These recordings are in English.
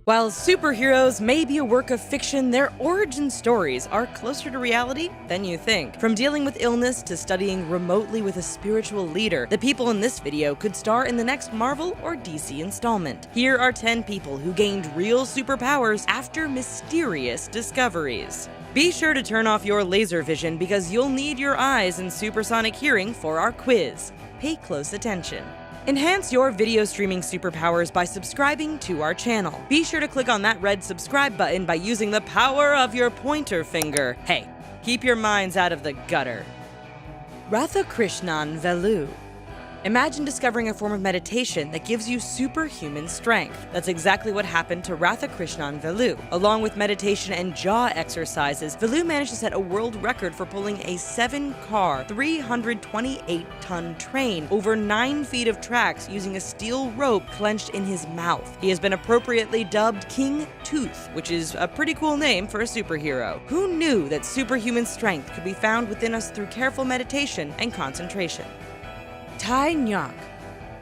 While superheroes may be a work of fiction, their origin stories are closer to reality than you think. From dealing with illness to studying remotely with a spiritual leader, the people in this video could star in the next Marvel or DC installment. Here are 10 people who gained real superpowers after mysterious discoveries. Be sure to turn off your laser vision because you'll need your eyes and supersonic hearing for our quiz. Pay close attention. Enhance your video streaming superpowers by subscribing to our channel. Be sure to click on that red subscribe button by using the power of your pointer finger. Hey, keep your minds out of the gutter. Radhakrishnan Velu. Imagine discovering a form of meditation that gives you superhuman strength. That's exactly what happened to Radhakrishnan Velu. Along with meditation and jaw exercises, Velu managed to set a world record for pulling a 7-car, 328-ton train over 9 feet of tracks using a steel rope clenched in his mouth. He has been appropriately dubbed King Tooth, which is a pretty cool name for a superhero. Who knew that superhuman strength could be found within us through careful meditation and concentration? kmjhgfddvghjk.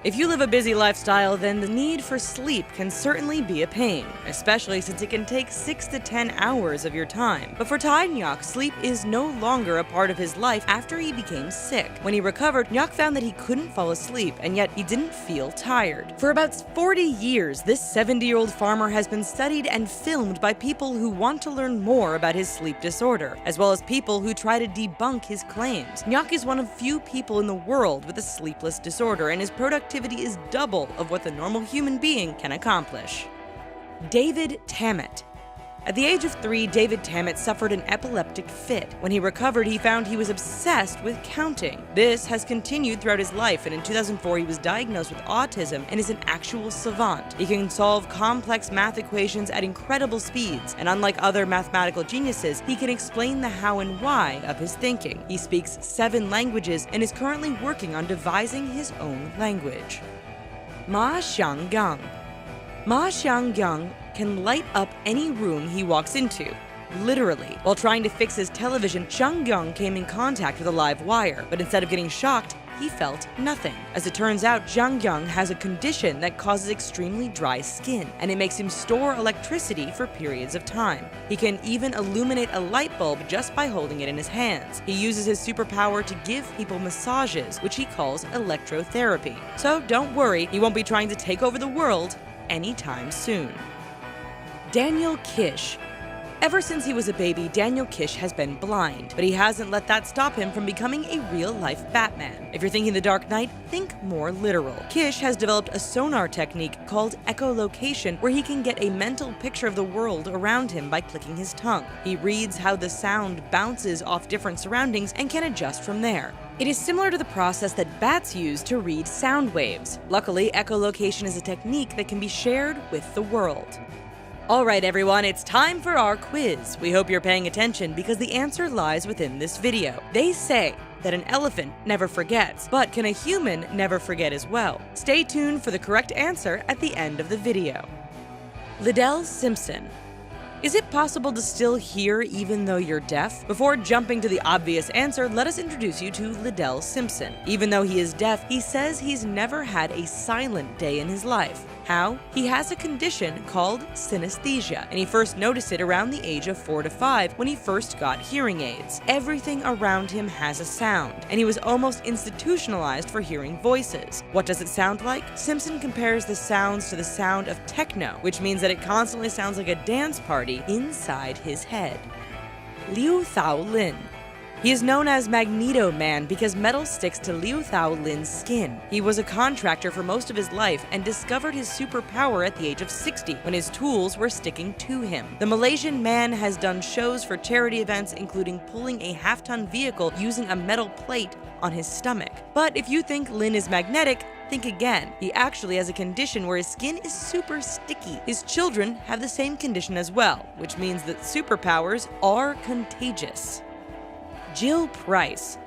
If you live a busy lifestyle, then the need for sleep can certainly be a pain, especially since it can take 6 to 10 hours of your time. But for kmjhgfddvghjk, sleep is no longer a part of his life after he became sick. When he recovered, kmjhgfddvghjk found that he couldn't fall asleep, and yet he didn't feel tired. For about 40 years, this 70-year-old farmer has been studied and filmed by people who want to learn more about his sleep disorder, as well as people who try to debunk his claims. Kmjhgfddvghjk is one of few people in the world with a sleepless disorder, and his productivity is double of what the normal human being can accomplish. David Tammet. At the age of 3, David Tammet suffered an epileptic fit. When he recovered, he found he was obsessed with counting. This has continued throughout his life, and in 2004 he was diagnosed with autism and is an actual savant. He can solve complex math equations at incredible speeds, and unlike other mathematical geniuses, he can explain the how and why of his thinking. He speaks 7 languages and is currently working on devising his own language. Ma Xianggang. Ma Xianggang can light up any room he walks into. Literally. While trying to fix his television, Xianggang came in contact with a live wire, but instead of getting shocked, he felt nothing. As it turns out, Xianggang has a condition that causes extremely dry skin, and it makes him store electricity for periods of time. He can even illuminate a light bulb just by holding it in his hands. He uses his superpower to give people massages, which he calls electrotherapy. So don't worry, he won't be trying to take over the world anytime soon. Daniel Kish. Ever since he was a baby, Daniel Kish has been blind, but he hasn't let that stop him from becoming a real-life Batman. If you're thinking The Dark Knight, think more literal. Kish has developed a sonar technique called echolocation, where he can get a mental picture of the world around him by clicking his tongue. He reads how the sound bounces off different surroundings and can adjust from there. It is similar to the process that bats use to read sound waves. Luckily, echolocation is a technique that can be shared with the world. Alright everyone, it's time for our quiz. We hope you're paying attention because the answer lies within this video. They say that an elephant never forgets, but can a human never forget as well? Stay tuned for the correct answer at the end of the video. Liddell Simpson. Is it possible to still hear even though you're deaf? Before jumping to the obvious answer, let us introduce you to Liddell Simpson. Even though he is deaf, he says he's never had a silent day in his life. How? He has a condition called synesthesia, and he first noticed it around the age of 4 to 5 when he first got hearing aids. Everything around him has a sound, and he was almost institutionalized for hearing voices. What does it sound like? Simpson compares the sounds to the sound of techno, which means that it constantly sounds like a dance party inside his head. Liu Thao Lin. He is known as Magneto Man because metal sticks to Liu Thao Lin's skin. He was a contractor for most of his life and discovered his superpower at the age of 60 when his tools were sticking to him. The Malaysian man has done shows for charity events, including pulling a half-ton vehicle using a metal plate on his stomach. But if you think Lin is magnetic, think again. He actually has a condition where his skin is super sticky. His children have the same condition as well, which means that superpowers are contagious. Jill Price.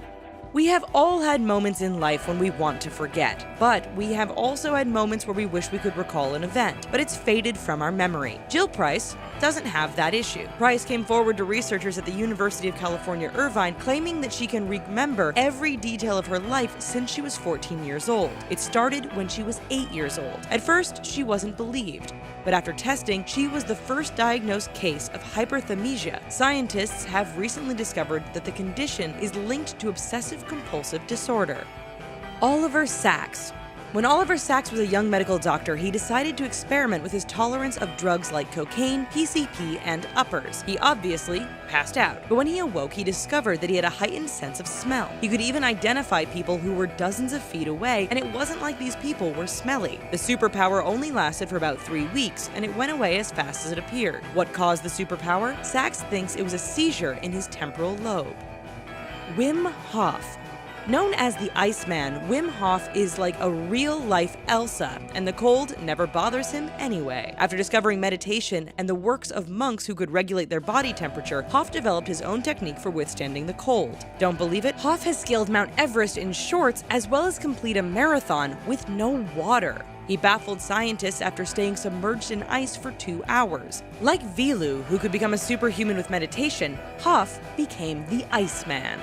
We have all had moments in life when we want to forget, but we have also had moments where we wish we could recall an event, but it's faded from our memory. Jill Price doesn't have that issue. Price came forward to researchers at the University of California, Irvine, claiming that she can remember every detail of her life since she was 14 years old. It started when she was 8 years old. At first, she wasn't believed, but after testing, she was the first diagnosed case of hyperthymesia. Scientists have recently discovered that the condition is linked to obsessive-compulsive disorder. Oliver Sacks. When Oliver Sacks was a young medical doctor, he decided to experiment with his tolerance of drugs like cocaine, PCP, and uppers. He obviously passed out, but when he awoke, he discovered that he had a heightened sense of smell. He could even identify people who were dozens of feet away, and it wasn't like these people were smelly. The superpower only lasted for about 3 weeks, and it went away as fast as it appeared. What caused the superpower? Sacks thinks it was a seizure in his temporal lobe. Wim Hof. Known as the Iceman, Wim Hof is like a real-life Elsa, and the cold never bothers him anyway. After discovering meditation and the works of monks who could regulate their body temperature, Hof developed his own technique for withstanding the cold. Don't believe it? Hof has scaled Mount Everest in shorts as well as complete a marathon with no water. He baffled scientists after staying submerged in ice for 2 hours. Like Vilu, who could become a superhuman with meditation, Hof became the Iceman.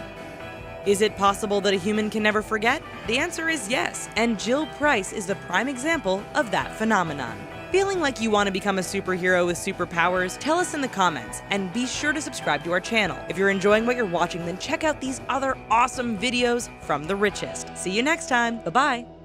Is it possible that a human can never forget? The answer is yes, and Jill Price is the prime example of that phenomenon. Feeling like you want to become a superhero with superpowers? Tell us in the comments, and be sure to subscribe to our channel. If you're enjoying what you're watching, then check out these other awesome videos from the richest. See you next time. Bye-bye.